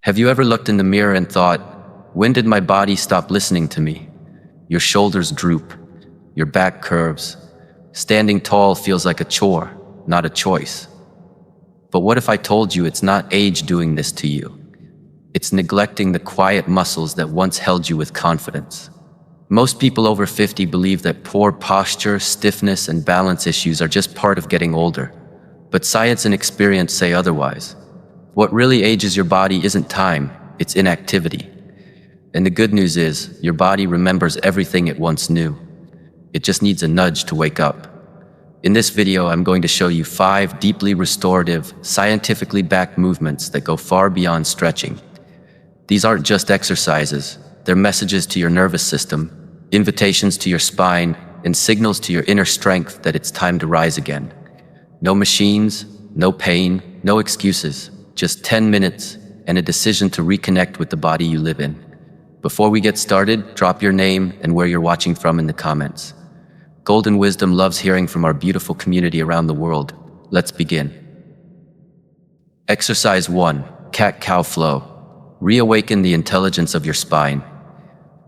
Have you ever looked in the mirror and thought, when did my body stop listening to me? Your shoulders droop, your back curves. Standing tall feels like a chore, not a choice. But what if I told you it's not age doing this to you? It's neglecting the quiet muscles that once held you with confidence. Most people over 50 believe that poor posture, stiffness, and balance issues are just part of getting older. But science and experience say otherwise. What really ages your body isn't time, it's inactivity. And the good news is, your body remembers everything it once knew. It just needs a nudge to wake up. In this video, I'm going to show you 5 deeply restorative, scientifically backed movements that go far beyond stretching. These aren't just exercises, they're messages to your nervous system, invitations to your spine, and signals to your inner strength that it's time to rise again. No machines, no pain, no excuses, just 10 minutes and a decision to reconnect with the body you live in. Before we get started, drop your name and where you're watching from in the comments. Golden Wisdom loves hearing from our beautiful community around the world. Let's begin. Exercise 1, Cat-Cow Flow. Reawaken the intelligence of your spine.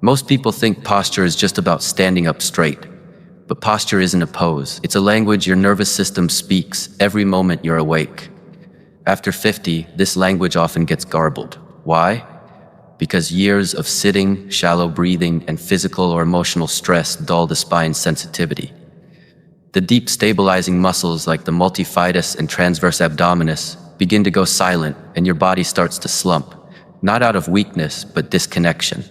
Most people think posture is just about standing up straight, but posture isn't a pose. It's a language your nervous system speaks every moment you're awake. After 50, this language often gets garbled. Why? Because years of sitting, shallow breathing, and physical or emotional stress dull the spine's sensitivity. The deep stabilizing muscles like the multifidus and transverse abdominis begin to go silent and your body starts to slump, not out of weakness, but disconnection.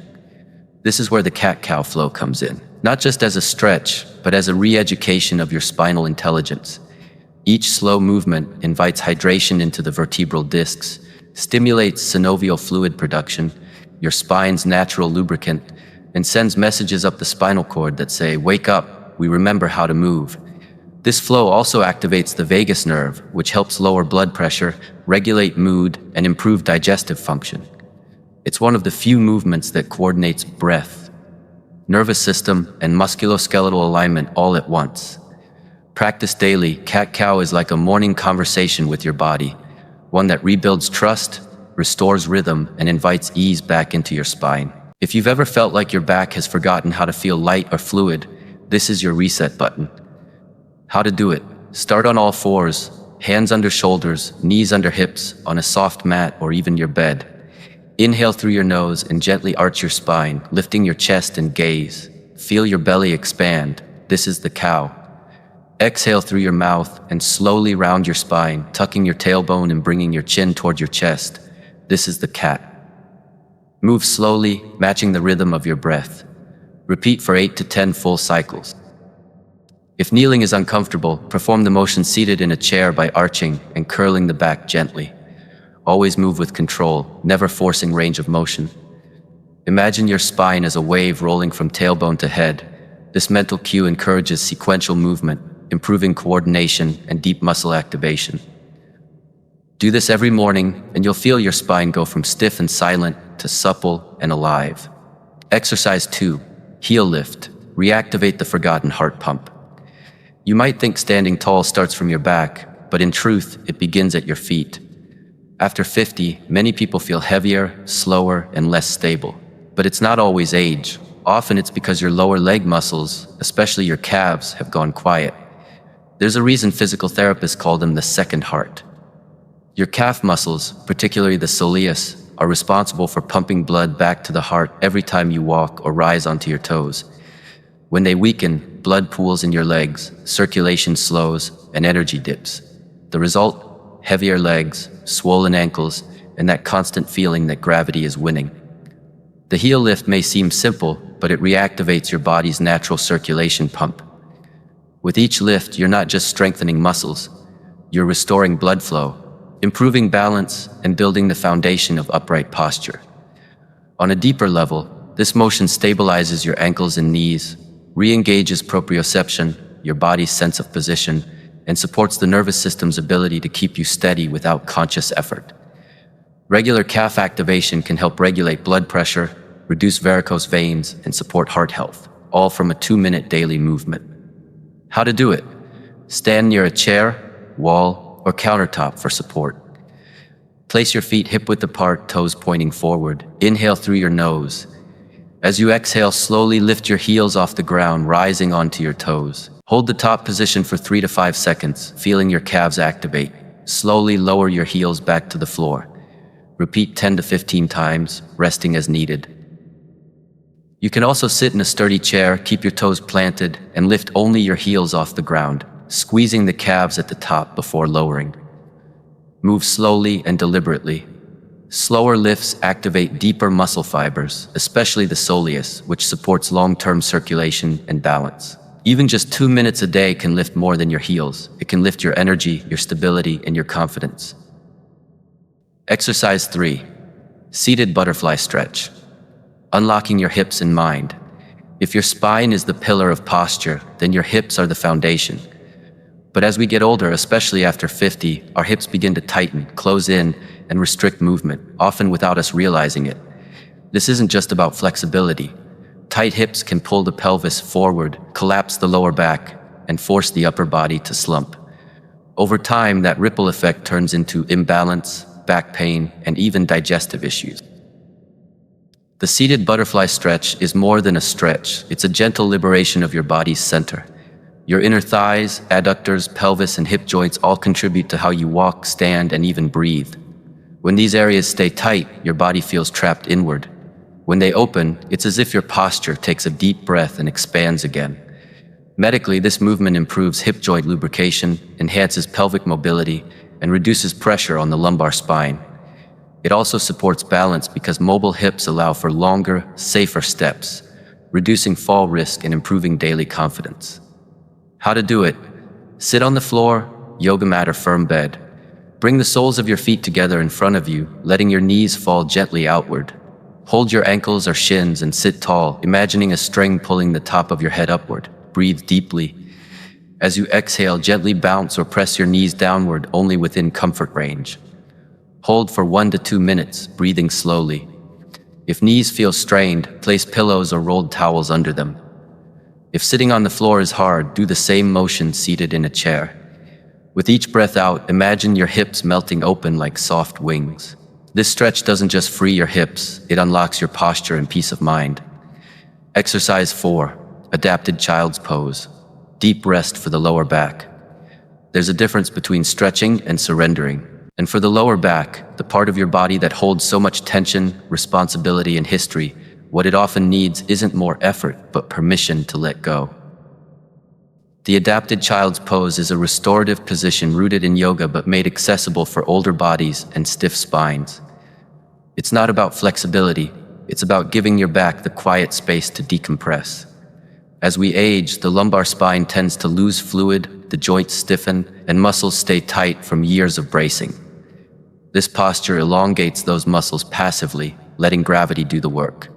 This is where the cat-cow flow comes in, not just as a stretch, but as a re-education of your spinal intelligence. Each slow movement invites hydration into the vertebral discs, stimulates synovial fluid production, your spine's natural lubricant, and sends messages up the spinal cord that say, "Wake up, we remember how to move." This flow also activates the vagus nerve, which helps lower blood pressure, regulate mood, and improve digestive function. It's one of the few movements that coordinates breath, nervous system, and musculoskeletal alignment all at once. Practice daily, cat-cow is like a morning conversation with your body, one that rebuilds trust, restores rhythm, and invites ease back into your spine. If you've ever felt like your back has forgotten how to feel light or fluid, this is your reset button. How to do it? Start on all fours, hands under shoulders, knees under hips, on a soft mat or even your bed. Inhale through your nose and gently arch your spine, lifting your chest and gaze. Feel your belly expand. This is the cow. Exhale through your mouth and slowly round your spine, tucking your tailbone and bringing your chin toward your chest. This is the cat. Move slowly, matching the rhythm of your breath. Repeat for 8 to 10 full cycles. If kneeling is uncomfortable, perform the motion seated in a chair by arching and curling the back gently. Always move with control, never forcing range of motion. Imagine your spine as a wave rolling from tailbone to head. This mental cue encourages sequential movement, improving coordination and deep muscle activation. Do this every morning, and you'll feel your spine go from stiff and silent to supple and alive. Exercise 2, heel lift. Reactivate the forgotten heart pump. You might think standing tall starts from your back, but in truth, it begins at your feet. After 50, many people feel heavier, slower, and less stable. But it's not always age. Often it's because your lower leg muscles, especially your calves, have gone quiet. There's a reason physical therapists call them the second heart. Your calf muscles, particularly the soleus, are responsible for pumping blood back to the heart every time you walk or rise onto your toes. When they weaken, blood pools in your legs, circulation slows, and energy dips. The result? Heavier legs, swollen ankles, and that constant feeling that gravity is winning. The heel lift may seem simple, but it reactivates your body's natural circulation pump. With each lift, you're not just strengthening muscles, you're restoring blood flow, improving balance, and building the foundation of upright posture. On a deeper level, this motion stabilizes your ankles and knees, re-engages proprioception, your body's sense of position, and supports the nervous system's ability to keep you steady without conscious effort. Regular calf activation can help regulate blood pressure, reduce varicose veins, and support heart health, all from a 2-minute daily movement. How to do it? Stand near a chair, wall, or countertop for support. Place your feet hip-width apart, toes pointing forward. Inhale through your nose. As you exhale, slowly lift your heels off the ground, rising onto your toes. Hold the top position for 3 to 5 seconds, feeling your calves activate. Slowly lower your heels back to the floor. Repeat 10 to 15 times, resting as needed. You can also sit in a sturdy chair, keep your toes planted, and lift only your heels off the ground, squeezing the calves at the top before lowering. Move slowly and deliberately. Slower lifts activate deeper muscle fibers, especially the soleus, which supports long-term circulation and balance. Even just 2 minutes a day can lift more than your heels. It can lift your energy, your stability, and your confidence. Exercise 3. Seated butterfly stretch. Unlocking your hips and mind. If your spine is the pillar of posture, then your hips are the foundation. But as we get older, especially after 50, our hips begin to tighten, close in, and restrict movement, often without us realizing it. This isn't just about flexibility. Tight hips can pull the pelvis forward, collapse the lower back, and force the upper body to slump. Over time, that ripple effect turns into imbalance, back pain, and even digestive issues. The seated butterfly stretch is more than a stretch. It's a gentle liberation of your body's center. Your inner thighs, adductors, pelvis, and hip joints all contribute to how you walk, stand, and even breathe. When these areas stay tight, your body feels trapped inward. When they open, it's as if your posture takes a deep breath and expands again. Medically, this movement improves hip joint lubrication, enhances pelvic mobility, and reduces pressure on the lumbar spine. It also supports balance because mobile hips allow for longer, safer steps, reducing fall risk and improving daily confidence. How to do it? Sit on the floor, yoga mat or firm bed. Bring the soles of your feet together in front of you, letting your knees fall gently outward. Hold your ankles or shins and sit tall, imagining a string pulling the top of your head upward. Breathe deeply. As you exhale, gently bounce or press your knees downward only within comfort range. Hold for 1 to 2 minutes, breathing slowly. If knees feel strained, place pillows or rolled towels under them. If sitting on the floor is hard, do the same motion seated in a chair. With each breath out, imagine your hips melting open like soft wings. This stretch doesn't just free your hips, it unlocks your posture and peace of mind. Exercise 4. Adapted child's pose. Deep rest for the lower back. There's a difference between stretching and surrendering. And for the lower back, the part of your body that holds so much tension, responsibility, and history, what it often needs isn't more effort, but permission to let go. The adapted child's pose is a restorative position rooted in yoga but made accessible for older bodies and stiff spines. It's not about flexibility, it's about giving your back the quiet space to decompress. As we age, the lumbar spine tends to lose fluid, the joints stiffen, and muscles stay tight from years of bracing. This posture elongates those muscles passively, letting gravity do the work.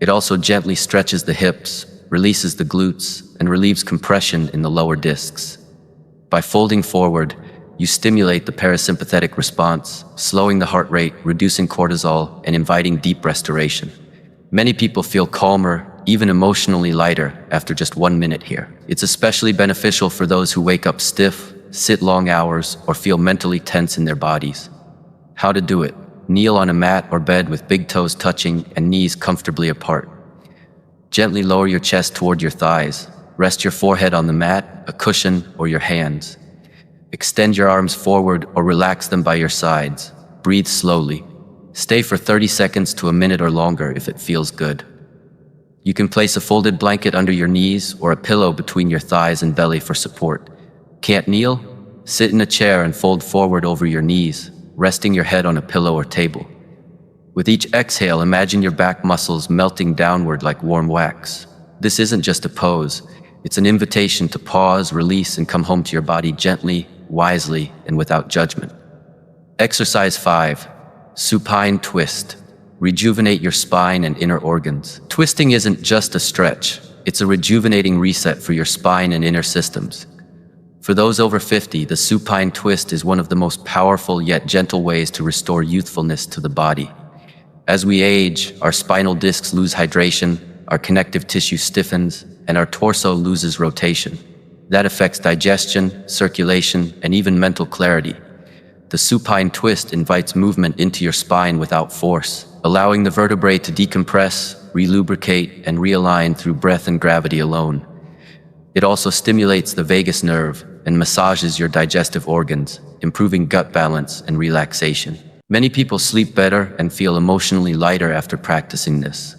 It also gently stretches the hips, releases the glutes, and relieves compression in the lower discs. By folding forward, you stimulate the parasympathetic response, slowing the heart rate, reducing cortisol, and inviting deep restoration. Many people feel calmer, even emotionally lighter, after just 1 minute here. It's especially beneficial for those who wake up stiff, sit long hours, or feel mentally tense in their bodies. How to do it? Kneel on a mat or bed with big toes touching and knees comfortably apart. Gently lower your chest toward your thighs. Rest your forehead on the mat, a cushion, or your hands. Extend your arms forward or relax them by your sides. Breathe slowly. Stay for 30 seconds to a minute or longer if it feels good. You can place a folded blanket under your knees or a pillow between your thighs and belly for support. Can't kneel? Sit in a chair and fold forward over your knees, resting your head on a pillow or table. With each exhale, imagine your back muscles melting downward like warm wax. This isn't just a pose, it's an invitation to pause, release, and come home to your body gently, wisely, and without judgment. Exercise 5. Supine Twist. Rejuvenate your spine and inner organs. Twisting isn't just a stretch, it's a rejuvenating reset for your spine and inner systems. For those over 50, the supine twist is one of the most powerful yet gentle ways to restore youthfulness to the body. As we age, our spinal discs lose hydration, our connective tissue stiffens, and our torso loses rotation. That affects digestion, circulation, and even mental clarity. The supine twist invites movement into your spine without force, allowing the vertebrae to decompress, relubricate, and realign through breath and gravity alone. It also stimulates the vagus nerve and massages your digestive organs, improving gut balance and relaxation. Many people sleep better and feel emotionally lighter after practicing this.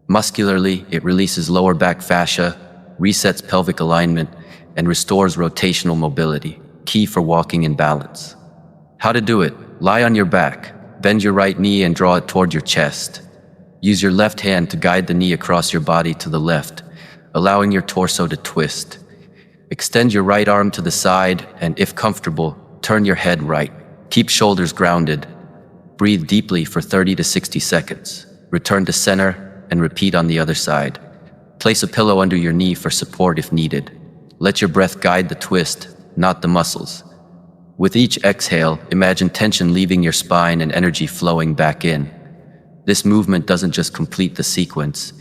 Muscularly, it releases lower back fascia, resets pelvic alignment, and restores rotational mobility, key for walking in balance. How to do it? Lie on your back, bend your right knee and draw it toward your chest. Use your left hand to guide the knee across your body to the left, allowing your torso to twist. Extend your right arm to the side and, if comfortable, turn your head right. Keep shoulders grounded. Breathe deeply for 30 to 60 seconds. Return to center and repeat on the other side. Place a pillow under your knee for support if needed. Let your breath guide the twist, not the muscles. With each exhale, imagine tension leaving your spine and energy flowing back in. This movement doesn't just complete the sequence,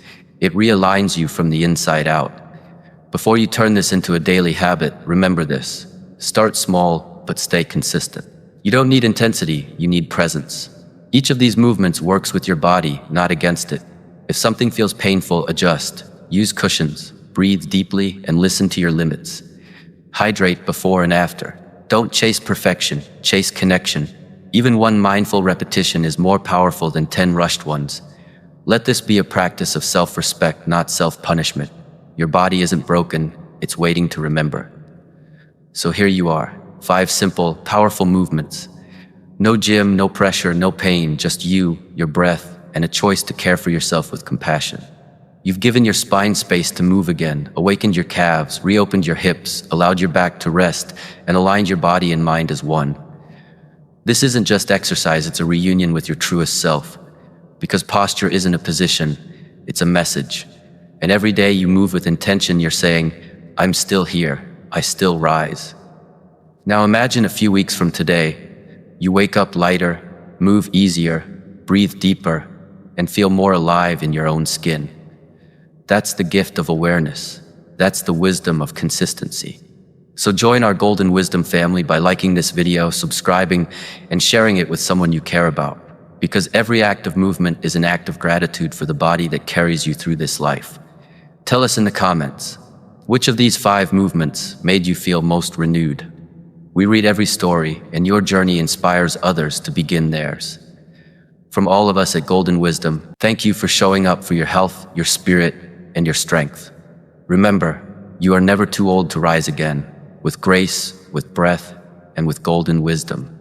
it realigns you from the inside out. Before you turn this into a daily habit, remember this. Start small, but stay consistent. You don't need intensity, you need presence. Each of these movements works with your body, not against it. If something feels painful, adjust. Use cushions, breathe deeply, and listen to your limits. Hydrate before and after. Don't chase perfection, chase connection. Even one mindful repetition is more powerful than 10 rushed ones. Let this be a practice of self-respect, not self-punishment. Your body isn't broken, it's waiting to remember. So here you are, 5 simple, powerful movements. No gym, no pressure, no pain, just you, your breath, and a choice to care for yourself with compassion. You've given your spine space to move again, awakened your calves, reopened your hips, allowed your back to rest, and aligned your body and mind as one. This isn't just exercise, it's a reunion with your truest self. Because posture isn't a position, it's a message. And every day you move with intention, you're saying, I'm still here, I still rise. Now imagine a few weeks from today, you wake up lighter, move easier, breathe deeper, and feel more alive in your own skin. That's the gift of awareness. That's the wisdom of consistency. So join our Golden Wisdom family by liking this video, subscribing, and sharing it with someone you care about. Because every act of movement is an act of gratitude for the body that carries you through this life. Tell us in the comments, which of these 5 movements made you feel most renewed? We read every story, and your journey inspires others to begin theirs. From all of us at Golden Wisdom, thank you for showing up for your health, your spirit, and your strength. Remember, you are never too old to rise again, with grace, with breath, and with golden wisdom.